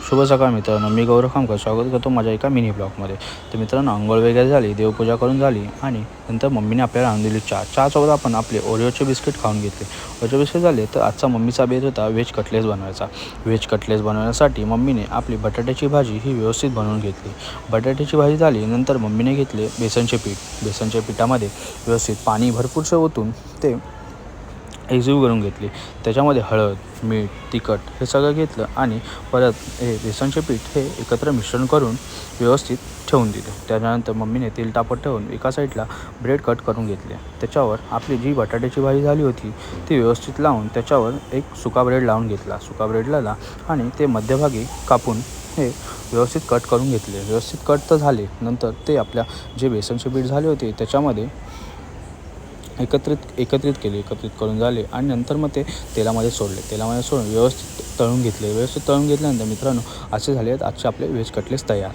शुभ सकाळ मित्रांनो, मी गौरव खामकर स्वागत करतो माझ्या एका मिनी ब्लॉगमध्ये. तर मित्रांनो, अंघोळ वगैरे झाली, देवपूजा करून झाली आणि नंतर मम्मीने आपल्याला आणून दिली चहासोबत आपण आपले ओरिओचे बिस्किट खाऊन घेतले. ओरिओचे बिस्किट झाले तर आजचा मम्मीचा बेत होता व्हेज कटलेस बनवायचा. व्हेज कटलेस बनवण्यासाठी मम्मीने आपली बटाट्याची भाजी ही व्यवस्थित बनवून घेतली. बटाट्याची भाजी झाली नंतर मम्मीने घेतले बेसनचे पीठ. बेसनच्या पिठामध्ये व्यवस्थित पाणी भरपूरसे ओतून ते एकजीव करून घेतली. त्याच्यामध्ये हळद, मीठ, तिखट हे सगळं घेतलं आणि परत हे बेसनचे पीठ हे एकत्र मिश्रण करून व्यवस्थित ठेवून दिले. त्याच्यानंतर मम्मीने तेल तापत ठेवून एका साईडला ब्रेड कट करून घेतले. त्याच्यावर आपली जी बटाट्याची भाजी झाली होती ती व्यवस्थित लावून त्याच्यावर एक सुका ब्रेड लावून घेतला. सुका ब्रेड लावला आणि ते मध्यभागी कापून हे व्यवस्थित कट करून घेतले. व्यवस्थित कट तर झाले नंतर ते आपल्या जे बेसनचे पीठ झाले होते त्याच्यामध्ये एकत्रित करून झाले आणि नंतर मग ते तेलामध्ये सोडून व्यवस्थित तळून घेतले. व्यवस्थित तळून घेतल्यानंतर मित्रांनो, असे झाले आहेत आजचे आपले व्हेज कटलेट्स तयार.